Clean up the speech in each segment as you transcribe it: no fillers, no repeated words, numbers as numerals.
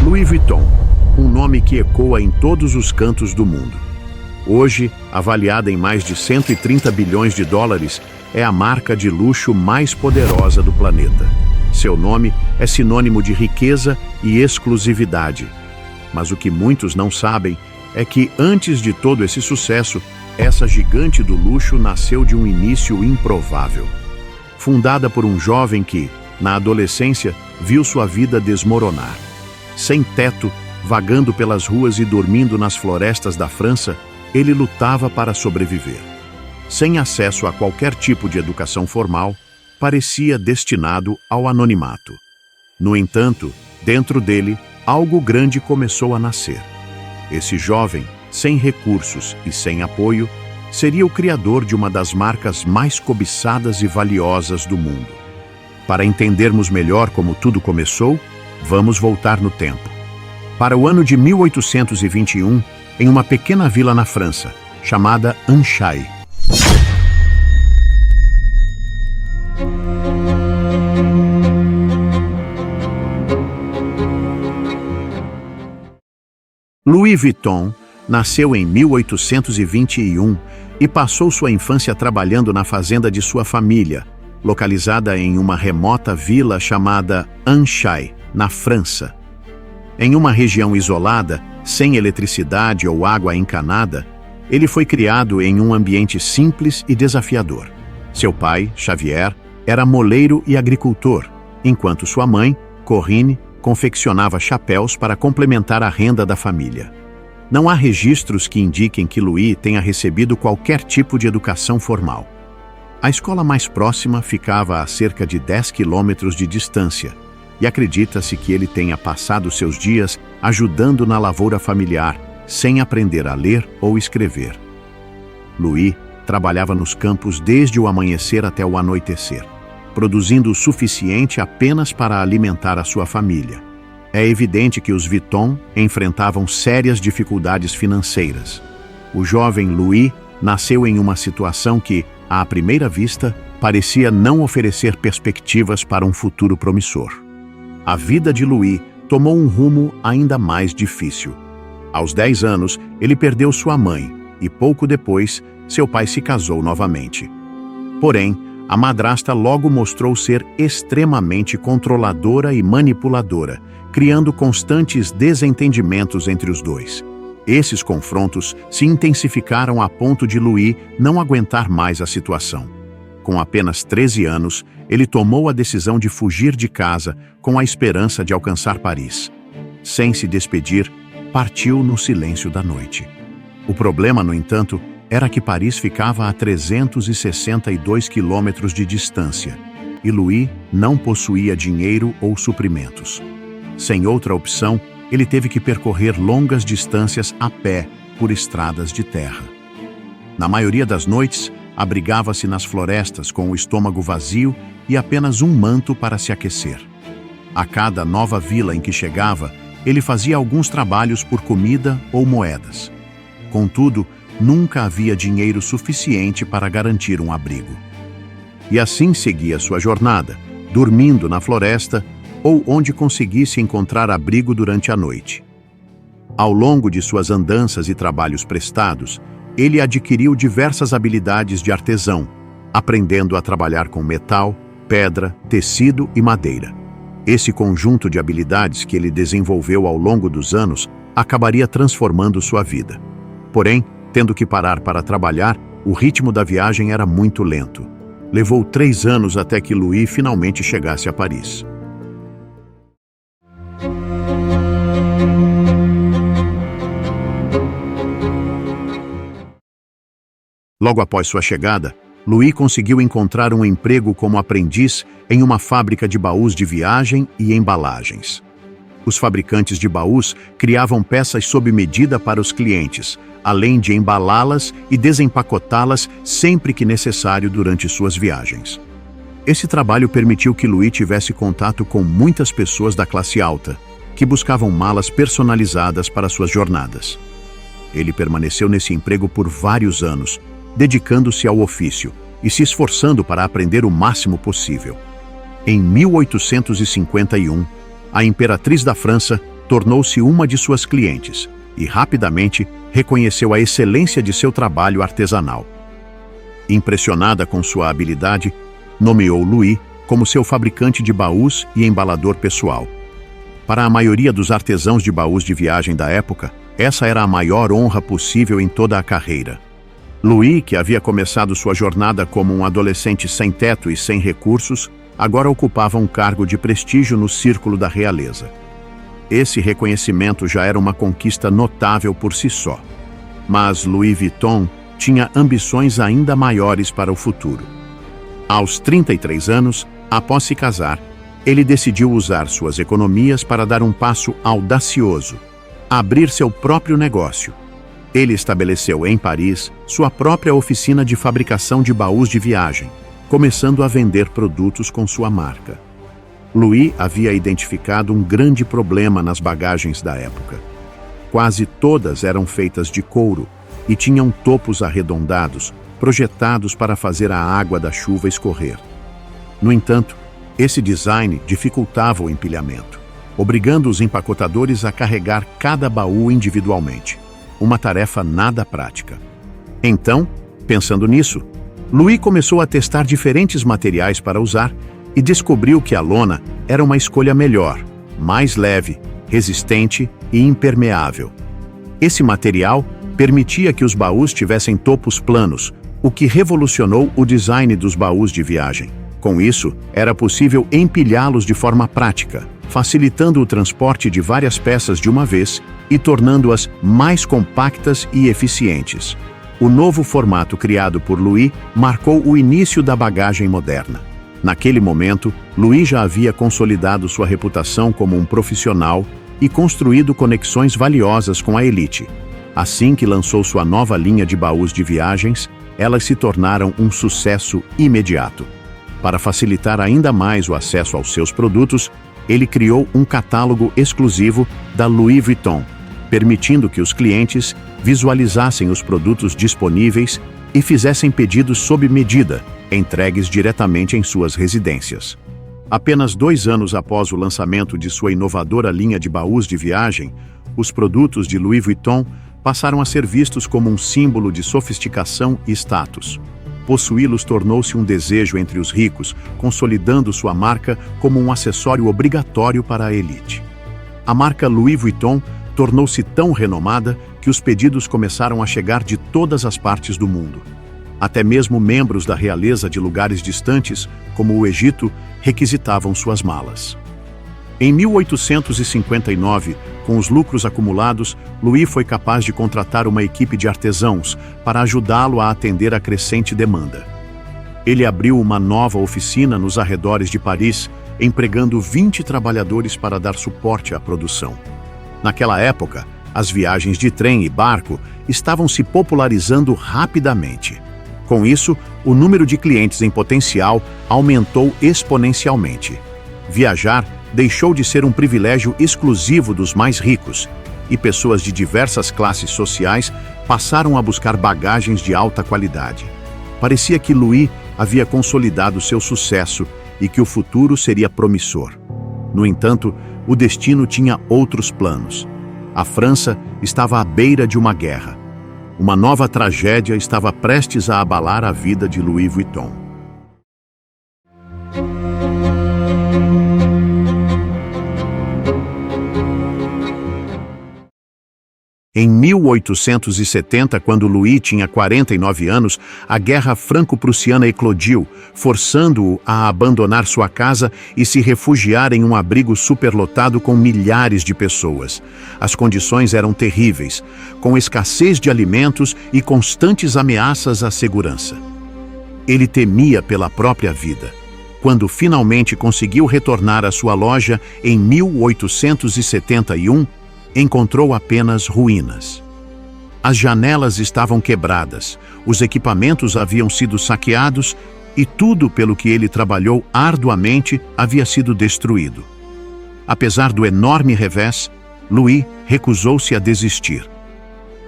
Louis Vuitton, um nome que ecoa em todos os cantos do mundo. Hoje, avaliada em mais de 130 bilhões de dólares, é a marca de luxo mais poderosa do planeta. Seu nome é sinônimo de riqueza e exclusividade. Mas o que muitos não sabem é que, antes de todo esse sucesso, essa gigante do luxo nasceu de um início improvável. Fundada por um jovem que, na adolescência, viu sua vida desmoronar. Sem teto, vagando pelas ruas e dormindo nas florestas da França, ele lutava para sobreviver. Sem acesso a qualquer tipo de educação formal, parecia destinado ao anonimato. No entanto, dentro dele, algo grande começou a nascer. Esse jovem, sem recursos e sem apoio, seria o criador de uma das marcas mais cobiçadas e valiosas do mundo. Para entendermos melhor como tudo começou, vamos voltar no tempo. Para o ano de 1821, em uma pequena vila na França, chamada Anchaille. Louis Vuitton nasceu em 1821 e passou sua infância trabalhando na fazenda de sua família, localizada em uma remota vila chamada Anchaille, na França. Em uma região isolada, sem eletricidade ou água encanada, ele foi criado em um ambiente simples e desafiador. Seu pai, Xavier, era moleiro e agricultor, enquanto sua mãe, Corinne, confeccionava chapéus para complementar a renda da família. Não há registros que indiquem que Louis tenha recebido qualquer tipo de educação formal. A escola mais próxima ficava a cerca de 10 quilômetros de distância, e acredita-se que ele tenha passado seus dias ajudando na lavoura familiar, sem aprender a ler ou escrever. Louis trabalhava nos campos desde o amanhecer até o anoitecer, produzindo o suficiente apenas para alimentar a sua família. É evidente que os Vuitton enfrentavam sérias dificuldades financeiras. O jovem Louis nasceu em uma situação que, à primeira vista, parecia não oferecer perspectivas para um futuro promissor. A vida de Louis tomou um rumo ainda mais difícil. Aos 10 anos, ele perdeu sua mãe e, pouco depois, seu pai se casou novamente. Porém, a madrasta logo mostrou ser extremamente controladora e manipuladora, criando constantes desentendimentos entre os dois. Esses confrontos se intensificaram a ponto de Louis não aguentar mais a situação. Com apenas 13 anos, ele tomou a decisão de fugir de casa com a esperança de alcançar Paris. Sem se despedir, partiu no silêncio da noite. O problema, no entanto, era que Paris ficava a 362 quilômetros de distância e Louis não possuía dinheiro ou suprimentos. Sem outra opção, ele teve que percorrer longas distâncias a pé por estradas de terra. Na maioria das noites, abrigava-se nas florestas com o estômago vazio e apenas um manto para se aquecer. A cada nova vila em que chegava, ele fazia alguns trabalhos por comida ou moedas. Contudo, nunca havia dinheiro suficiente para garantir um abrigo. E assim seguia sua jornada, dormindo na floresta ou onde conseguisse encontrar abrigo durante a noite. Ao longo de suas andanças e trabalhos prestados, ele adquiriu diversas habilidades de artesão, aprendendo a trabalhar com metal, pedra, tecido e madeira. Esse conjunto de habilidades que ele desenvolveu ao longo dos anos acabaria transformando sua vida. Porém, tendo que parar para trabalhar, o ritmo da viagem era muito lento. Levou 3 anos até que Louis finalmente chegasse a Paris. Logo após sua chegada, Louis conseguiu encontrar um emprego como aprendiz em uma fábrica de baús de viagem e embalagens. Os fabricantes de baús criavam peças sob medida para os clientes, além de embalá-las e desempacotá-las sempre que necessário durante suas viagens. Esse trabalho permitiu que Louis tivesse contato com muitas pessoas da classe alta, que buscavam malas personalizadas para suas jornadas. Ele permaneceu nesse emprego por vários anos, dedicando-se ao ofício e se esforçando para aprender o máximo possível. Em 1851, a imperatriz da França, tornou-se uma de suas clientes e rapidamente reconheceu a excelência de seu trabalho artesanal. Impressionada com sua habilidade, nomeou Louis como seu fabricante de baús e embalador pessoal. Para a maioria dos artesãos de baús de viagem da época, essa era a maior honra possível em toda a carreira. Louis, que havia começado sua jornada como um adolescente sem teto e sem recursos, agora ocupava um cargo de prestígio no círculo da realeza. Esse reconhecimento já era uma conquista notável por si só. Mas Louis Vuitton tinha ambições ainda maiores para o futuro. Aos 33 anos, após se casar, ele decidiu usar suas economias para dar um passo audacioso: abrir seu próprio negócio. Ele estabeleceu em Paris sua própria oficina de fabricação de baús de viagem, começando a vender produtos com sua marca. Louis havia identificado um grande problema nas bagagens da época. Quase todas eram feitas de couro e tinham topos arredondados, projetados para fazer a água da chuva escorrer. No entanto, esse design dificultava o empilhamento, obrigando os empacotadores a carregar cada baú individualmente, uma tarefa nada prática. Então, pensando nisso, Louis começou a testar diferentes materiais para usar e descobriu que a lona era uma escolha melhor, mais leve, resistente e impermeável. Esse material permitia que os baús tivessem topos planos, o que revolucionou o design dos baús de viagem. Com isso, era possível empilhá-los de forma prática, facilitando o transporte de várias peças de uma vez e tornando-as mais compactas e eficientes. O novo formato criado por Louis marcou o início da bagagem moderna. Naquele momento, Louis já havia consolidado sua reputação como um profissional e construído conexões valiosas com a elite. Assim que lançou sua nova linha de baús de viagens, elas se tornaram um sucesso imediato. Para facilitar ainda mais o acesso aos seus produtos, ele criou um catálogo exclusivo da Louis Vuitton, permitindo que os clientes visualizassem os produtos disponíveis e fizessem pedidos sob medida, entregues diretamente em suas residências. Apenas 2 anos após o lançamento de sua inovadora linha de baús de viagem, os produtos de Louis Vuitton passaram a ser vistos como um símbolo de sofisticação e status. Possuí-los tornou-se um desejo entre os ricos, consolidando sua marca como um acessório obrigatório para a elite. A marca Louis Vuitton tornou-se tão renomada que os pedidos começaram a chegar de todas as partes do mundo. Até mesmo membros da realeza de lugares distantes, como o Egito, requisitavam suas malas. Em 1859, com os lucros acumulados, Louis foi capaz de contratar uma equipe de artesãos para ajudá-lo a atender a crescente demanda. Ele abriu uma nova oficina nos arredores de Paris, empregando 20 trabalhadores para dar suporte à produção. Naquela época, as viagens de trem e barco estavam se popularizando rapidamente. Com isso, o número de clientes em potencial aumentou exponencialmente. Viajar deixou de ser um privilégio exclusivo dos mais ricos, e pessoas de diversas classes sociais passaram a buscar bagagens de alta qualidade. Parecia que Louis havia consolidado seu sucesso e que o futuro seria promissor. No entanto, o destino tinha outros planos. A França estava à beira de uma guerra. Uma nova tragédia estava prestes a abalar a vida de Louis Vuitton. Em 1870, quando Louis tinha 49 anos, a Guerra Franco-Prussiana eclodiu, forçando-o a abandonar sua casa e se refugiar em um abrigo superlotado com milhares de pessoas. As condições eram terríveis, com escassez de alimentos e constantes ameaças à segurança. Ele temia pela própria vida. Quando finalmente conseguiu retornar à sua loja em 1871, encontrou apenas ruínas. As janelas estavam quebradas, os equipamentos haviam sido saqueados e tudo pelo que ele trabalhou arduamente havia sido destruído. Apesar do enorme revés, Louis recusou-se a desistir.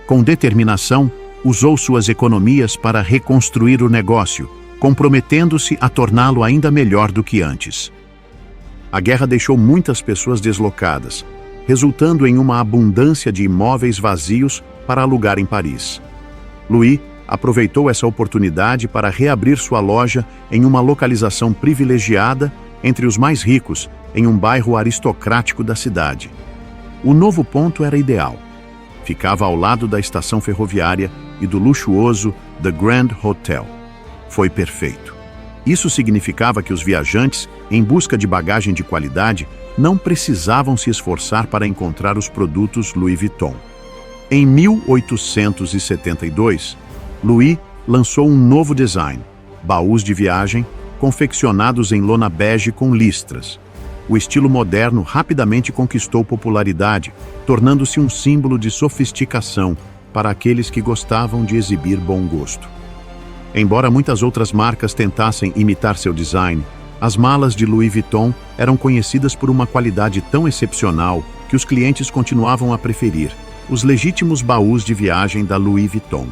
Com determinação, usou suas economias para reconstruir o negócio, comprometendo-se a torná-lo ainda melhor do que antes. A guerra deixou muitas pessoas deslocadas, resultando em uma abundância de imóveis vazios para alugar em Paris. Louis aproveitou essa oportunidade para reabrir sua loja em uma localização privilegiada entre os mais ricos, em um bairro aristocrático da cidade. O novo ponto era ideal. Ficava ao lado da estação ferroviária e do luxuoso The Grand Hotel. Foi perfeito. Isso significava que os viajantes, em busca de bagagem de qualidade, não precisavam se esforçar para encontrar os produtos Louis Vuitton. Em 1872, Louis lançou um novo design, baús de viagem, confeccionados em lona bege com listras. O estilo moderno rapidamente conquistou popularidade, tornando-se um símbolo de sofisticação para aqueles que gostavam de exibir bom gosto. Embora muitas outras marcas tentassem imitar seu design, as malas de Louis Vuitton eram conhecidas por uma qualidade tão excepcional que os clientes continuavam a preferir os legítimos baús de viagem da Louis Vuitton.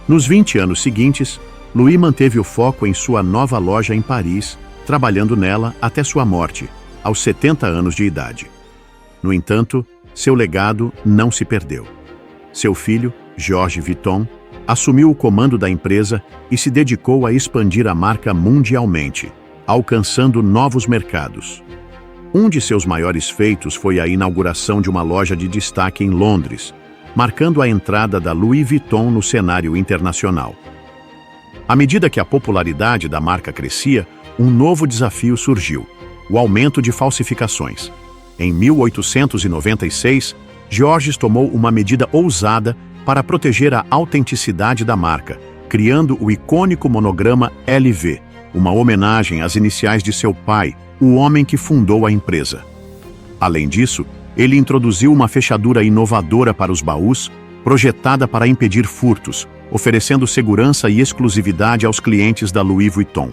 Nos 20 anos seguintes, Louis manteve o foco em sua nova loja em Paris, trabalhando nela até sua morte, aos 70 anos de idade. No entanto, seu legado não se perdeu. Seu filho, Georges Vuitton, assumiu o comando da empresa e se dedicou a expandir a marca mundialmente, alcançando novos mercados. Um de seus maiores feitos foi a inauguração de uma loja de destaque em Londres, marcando a entrada da Louis Vuitton no cenário internacional. À medida que a popularidade da marca crescia, um novo desafio surgiu: o aumento de falsificações. Em 1896, Georges tomou uma medida ousada para proteger a autenticidade da marca, criando o icônico monograma LV, uma homenagem às iniciais de seu pai, o homem que fundou a empresa. Além disso, ele introduziu uma fechadura inovadora para os baús, projetada para impedir furtos, oferecendo segurança e exclusividade aos clientes da Louis Vuitton.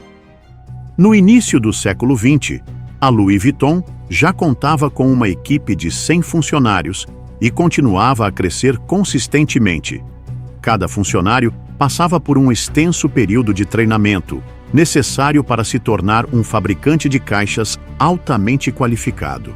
No início do século XX, a Louis Vuitton já contava com uma equipe de 100 funcionários e continuava a crescer consistentemente. Cada funcionário passava por um extenso período de treinamento, necessário para se tornar um fabricante de caixas altamente qualificado.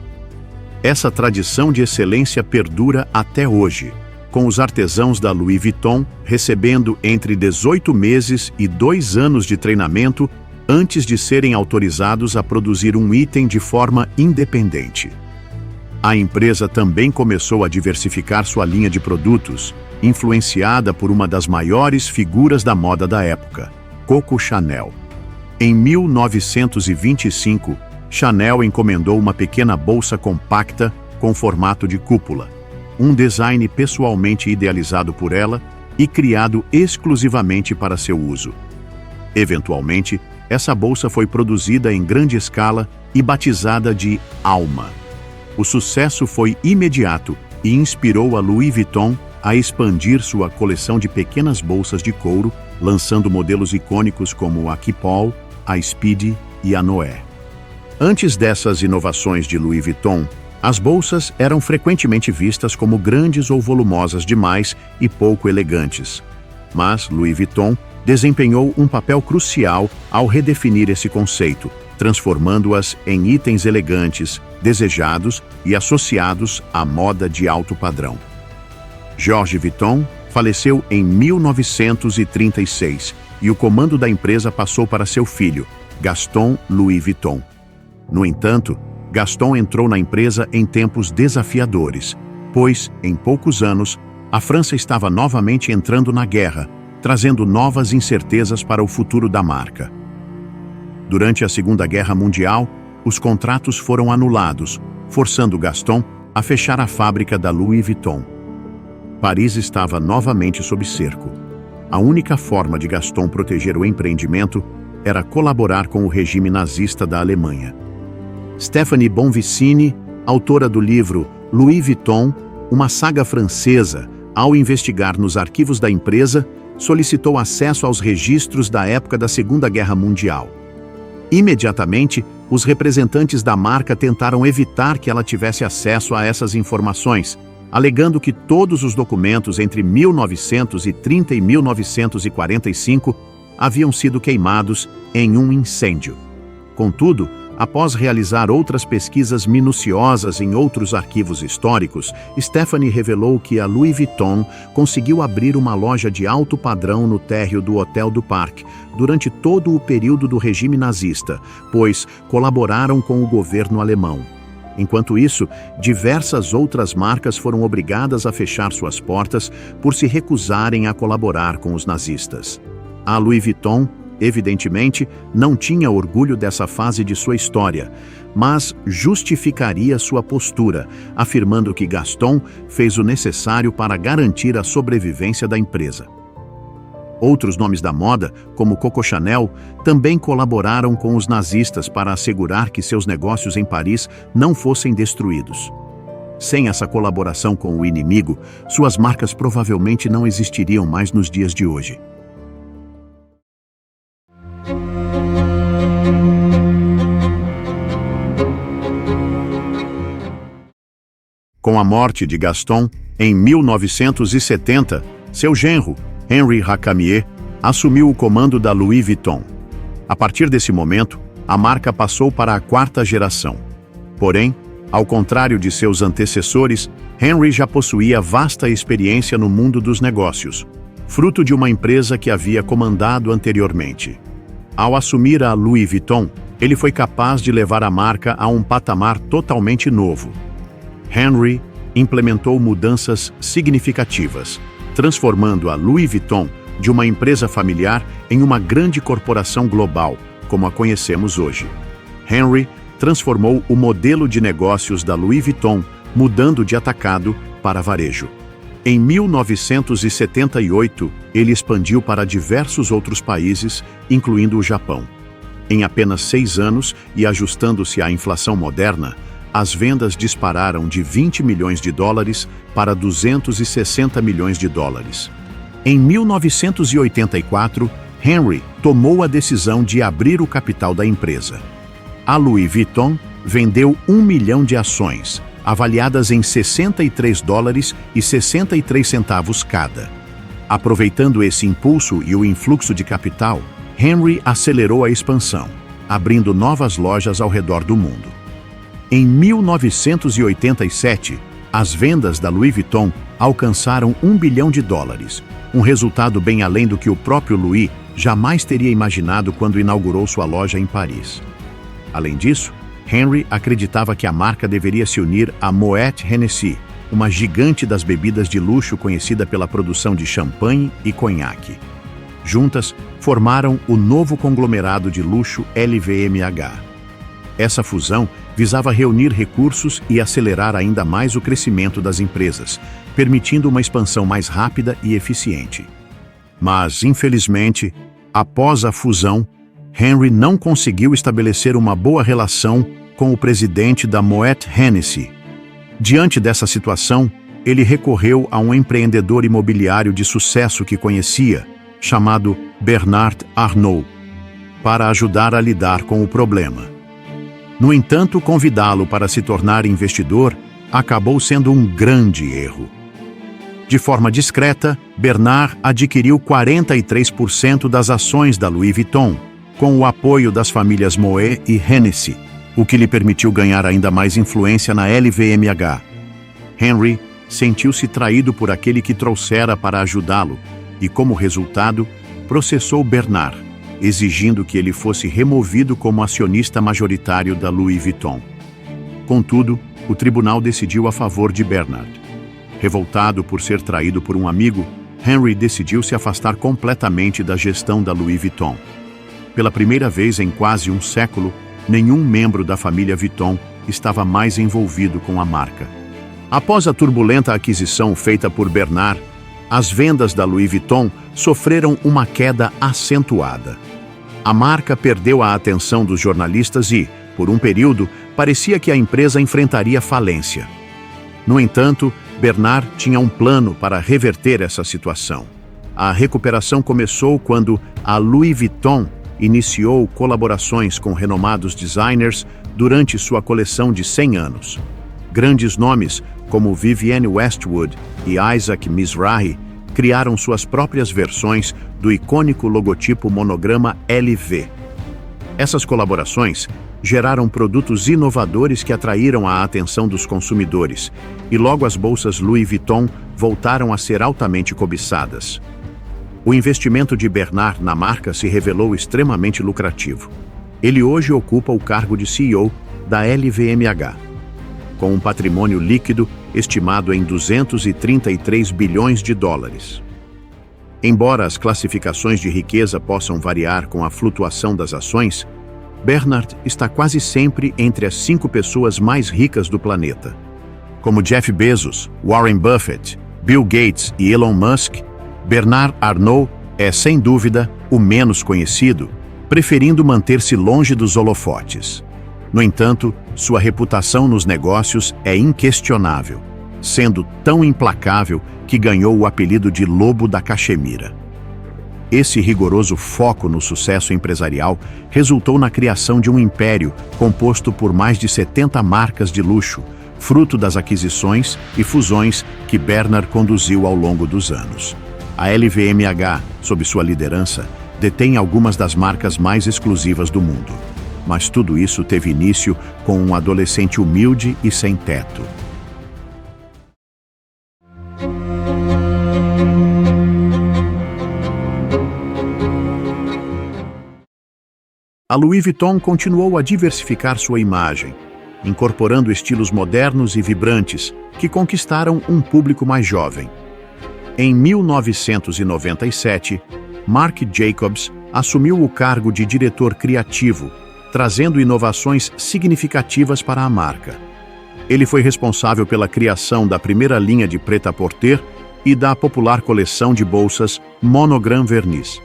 Essa tradição de excelência perdura até hoje, com os artesãos da Louis Vuitton recebendo entre 18 meses e 2 anos de treinamento antes de serem autorizados a produzir um item de forma independente. A empresa também começou a diversificar sua linha de produtos, influenciada por uma das maiores figuras da moda da época, Coco Chanel. Em 1925, Chanel encomendou uma pequena bolsa compacta com formato de cúpula, um design pessoalmente idealizado por ela e criado exclusivamente para seu uso. Eventualmente, essa bolsa foi produzida em grande escala e batizada de Alma. O sucesso foi imediato e inspirou a Louis Vuitton a expandir sua coleção de pequenas bolsas de couro, lançando modelos icônicos como a Keepall, a Speedy e a Noé. Antes dessas inovações de Louis Vuitton, as bolsas eram frequentemente vistas como grandes ou volumosas demais e pouco elegantes. Mas Louis Vuitton desempenhou um papel crucial ao redefinir esse conceito, transformando-as em itens elegantes, desejados e associados à moda de alto padrão. Georges Vuitton faleceu em 1936 e o comando da empresa passou para seu filho, Gaston Louis Vuitton. No entanto, Gaston entrou na empresa em tempos desafiadores, pois, em poucos anos, a França estava novamente entrando na guerra, trazendo novas incertezas para o futuro da marca. Durante a Segunda Guerra Mundial, os contratos foram anulados, forçando Gaston a fechar a fábrica da Louis Vuitton. Paris estava novamente sob cerco. A única forma de Gaston proteger o empreendimento era colaborar com o regime nazista da Alemanha. Stéphanie Bonvicini, autora do livro Louis Vuitton, uma saga francesa, ao investigar nos arquivos da empresa, solicitou acesso aos registros da época da Segunda Guerra Mundial. Imediatamente, os representantes da marca tentaram evitar que ela tivesse acesso a essas informações, alegando que todos os documentos entre 1930 e 1945 haviam sido queimados em um incêndio. Contudo, Após realizar outras pesquisas minuciosas em outros arquivos históricos, Stephanie revelou que a Louis Vuitton conseguiu abrir uma loja de alto padrão no térreo do Hotel du Parc durante todo o período do regime nazista, pois colaboraram com o governo alemão. Enquanto isso, diversas outras marcas foram obrigadas a fechar suas portas por se recusarem a colaborar com os nazistas. A Louis Vuitton, evidentemente, não tinha orgulho dessa fase de sua história, mas justificaria sua postura, afirmando que Gaston fez o necessário para garantir a sobrevivência da empresa. Outros nomes da moda, como Coco Chanel, também colaboraram com os nazistas para assegurar que seus negócios em Paris não fossem destruídos. Sem essa colaboração com o inimigo, suas marcas provavelmente não existiriam mais nos dias de hoje. Com a morte de Gaston, em 1970, seu genro, Henri Racamier, assumiu o comando da Louis Vuitton. A partir desse momento, a marca passou para a quarta geração. Porém, ao contrário de seus antecessores, Henri já possuía vasta experiência no mundo dos negócios, fruto de uma empresa que havia comandado anteriormente. Ao assumir a Louis Vuitton, ele foi capaz de levar a marca a um patamar totalmente novo. Henri implementou mudanças significativas, transformando a Louis Vuitton de uma empresa familiar em uma grande corporação global, como a conhecemos hoje. Henri transformou o modelo de negócios da Louis Vuitton, mudando de atacado para varejo. Em 1978, ele expandiu para diversos outros países, incluindo o Japão. Em apenas 6 anos, e ajustando-se à inflação moderna, as vendas dispararam de 20 milhões de dólares para 260 milhões de dólares. Em 1984, Henri tomou a decisão de abrir o capital da empresa. A Louis Vuitton vendeu 1 milhão de ações, avaliadas em 63 dólares e 63 centavos cada. Aproveitando esse impulso e o influxo de capital, Henri acelerou a expansão, abrindo novas lojas ao redor do mundo. Em 1987, as vendas da Louis Vuitton alcançaram 1 bilhão de dólares, um resultado bem além do que o próprio Louis jamais teria imaginado quando inaugurou sua loja em Paris. Além disso, Henri acreditava que a marca deveria se unir à Moet Hennessy, uma gigante das bebidas de luxo conhecida pela produção de champanhe e conhaque. Juntas, formaram o novo conglomerado de luxo LVMH. Essa fusão visava reunir recursos e acelerar ainda mais o crescimento das empresas, permitindo uma expansão mais rápida e eficiente. Mas, infelizmente, após a fusão, Henri não conseguiu estabelecer uma boa relação com o presidente da Moet Hennessy. Diante dessa situação, ele recorreu a um empreendedor imobiliário de sucesso que conhecia, chamado Bernard Arnault, para ajudar a lidar com o problema. No entanto, convidá-lo para se tornar investidor acabou sendo um grande erro. De forma discreta, Bernard adquiriu 43% das ações da Louis Vuitton, com o apoio das famílias Moet e Hennessy, o que lhe permitiu ganhar ainda mais influência na LVMH. Henri sentiu-se traído por aquele que trouxera para ajudá-lo e, como resultado, processou Bernard, exigindo que ele fosse removido como acionista majoritário da Louis Vuitton. Contudo, o tribunal decidiu a favor de Bernard. Revoltado por ser traído por um amigo, Henri decidiu se afastar completamente da gestão da Louis Vuitton. Pela primeira vez em quase um século, nenhum membro da família Vuitton estava mais envolvido com a marca. Após a turbulenta aquisição feita por Bernard, as vendas da Louis Vuitton sofreram uma queda acentuada. A marca perdeu a atenção dos jornalistas e, por um período, parecia que a empresa enfrentaria falência. No entanto, Bernard tinha um plano para reverter essa situação. A recuperação começou quando a Louis Vuitton iniciou colaborações com renomados designers durante sua coleção de 100 anos. Grandes nomes, como Vivienne Westwood e Isaac Mizrahi, criaram suas próprias versões do icônico logotipo monograma LV. Essas colaborações geraram produtos inovadores que atraíram a atenção dos consumidores, e logo as bolsas Louis Vuitton voltaram a ser altamente cobiçadas. O investimento de Bernard na marca se revelou extremamente lucrativo. Ele hoje ocupa o cargo de CEO da LVMH, com um patrimônio líquido estimado em 233 bilhões de dólares. Embora as classificações de riqueza possam variar com a flutuação das ações, Bernard está quase sempre entre as 5 pessoas mais ricas do planeta. Como Jeff Bezos, Warren Buffett, Bill Gates e Elon Musk, Bernard Arnault é, sem dúvida, o menos conhecido, preferindo manter-se longe dos holofotes. No entanto, sua reputação nos negócios é inquestionável, sendo tão implacável que ganhou o apelido de Lobo da Caxemira. Esse rigoroso foco no sucesso empresarial resultou na criação de um império composto por mais de 70 marcas de luxo, fruto das aquisições e fusões que Bernard conduziu ao longo dos anos. A LVMH, sob sua liderança, detém algumas das marcas mais exclusivas do mundo. Mas tudo isso teve início com um adolescente humilde e sem teto. A Louis Vuitton continuou a diversificar sua imagem, incorporando estilos modernos e vibrantes que conquistaram um público mais jovem. Em 1997, Marc Jacobs assumiu o cargo de diretor criativo, trazendo inovações significativas para a marca. Ele foi responsável pela criação da primeira linha de prêt-à-porter e da popular coleção de bolsas Monogram Vernis.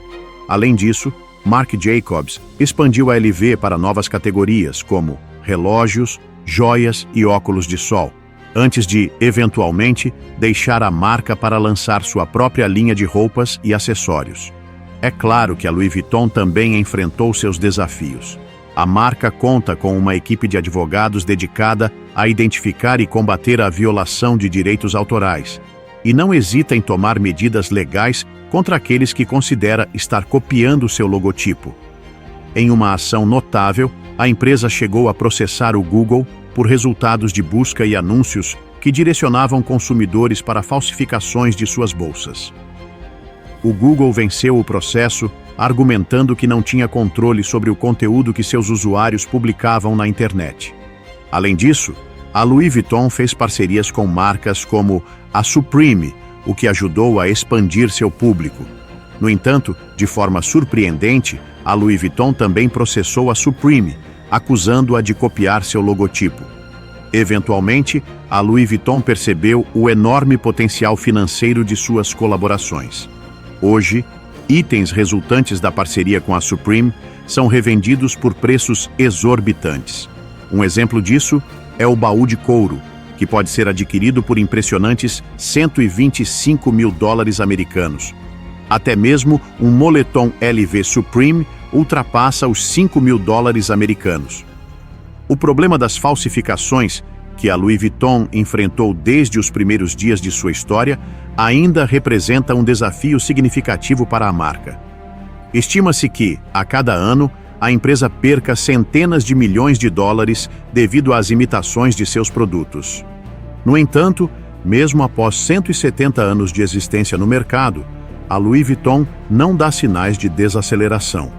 Além disso, Marc Jacobs expandiu a LV para novas categorias, como relógios, joias e óculos de sol, antes de, eventualmente, deixar a marca para lançar sua própria linha de roupas e acessórios. É claro que a Louis Vuitton também enfrentou seus desafios. A marca conta com uma equipe de advogados dedicada a identificar e combater a violação de direitos autorais, e não hesita em tomar medidas legais contra aqueles que considera estar copiando seu logotipo. Em uma ação notável, a empresa chegou a processar o Google por resultados de busca e anúncios que direcionavam consumidores para falsificações de suas bolsas. O Google venceu o processo, argumentando que não tinha controle sobre o conteúdo que seus usuários publicavam na internet. Além disso, a Louis Vuitton fez parcerias com marcas como a Supreme, o que ajudou a expandir seu público. No entanto, de forma surpreendente, a Louis Vuitton também processou a Supreme, acusando-a de copiar seu logotipo. Eventualmente, a Louis Vuitton percebeu o enorme potencial financeiro de suas colaborações. Hoje, itens resultantes da parceria com a Supreme são revendidos por preços exorbitantes. Um exemplo disso é o baú de couro, que pode ser adquirido por impressionantes $125 mil americanos. Até mesmo um moletom LV Supreme ultrapassa os $5 mil americanos. O problema das falsificações, que a Louis Vuitton enfrentou desde os primeiros dias de sua história, ainda representa um desafio significativo para a marca. Estima-se que, a cada ano, a empresa perca centenas de milhões de dólares devido às imitações de seus produtos. No entanto, mesmo após 170 anos de existência no mercado, a Louis Vuitton não dá sinais de desaceleração.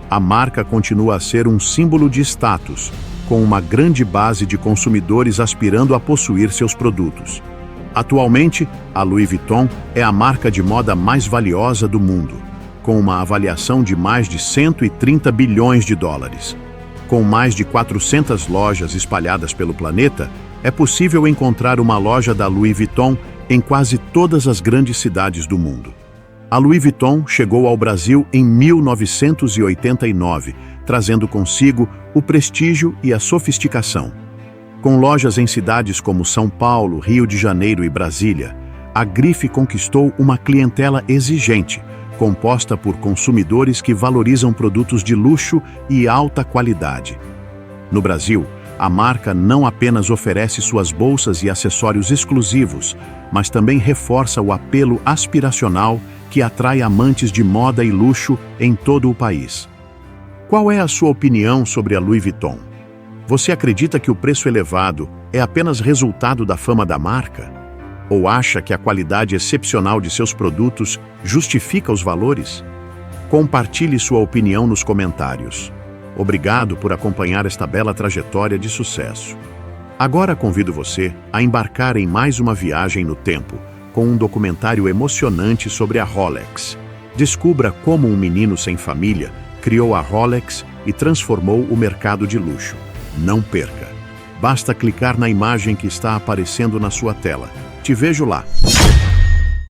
A marca continua a ser um símbolo de status, com uma grande base de consumidores aspirando a possuir seus produtos. Atualmente, a Louis Vuitton é a marca de moda mais valiosa do mundo, com uma avaliação de mais de 130 bilhões de dólares. Com mais de 400 lojas espalhadas pelo planeta, é possível encontrar uma loja da Louis Vuitton em quase todas as grandes cidades do mundo. A Louis Vuitton chegou ao Brasil em 1989, trazendo consigo o prestígio e a sofisticação. Com lojas em cidades como São Paulo, Rio de Janeiro e Brasília, a grife conquistou uma clientela exigente, composta por consumidores que valorizam produtos de luxo e alta qualidade. No Brasil, a marca não apenas oferece suas bolsas e acessórios exclusivos, mas também reforça o apelo aspiracional que atrai amantes de moda e luxo em todo o país. Qual é a sua opinião sobre a Louis Vuitton? Você acredita que o preço elevado é apenas resultado da fama da marca? Ou acha que a qualidade excepcional de seus produtos justifica os valores? Compartilhe sua opinião nos comentários. Obrigado por acompanhar esta bela trajetória de sucesso. Agora convido você a embarcar em mais uma viagem no tempo, com um documentário emocionante sobre a Rolex. Descubra como um menino sem família criou a Rolex e transformou o mercado de luxo. Não perca! Basta clicar na imagem que está aparecendo na sua tela. Te vejo lá!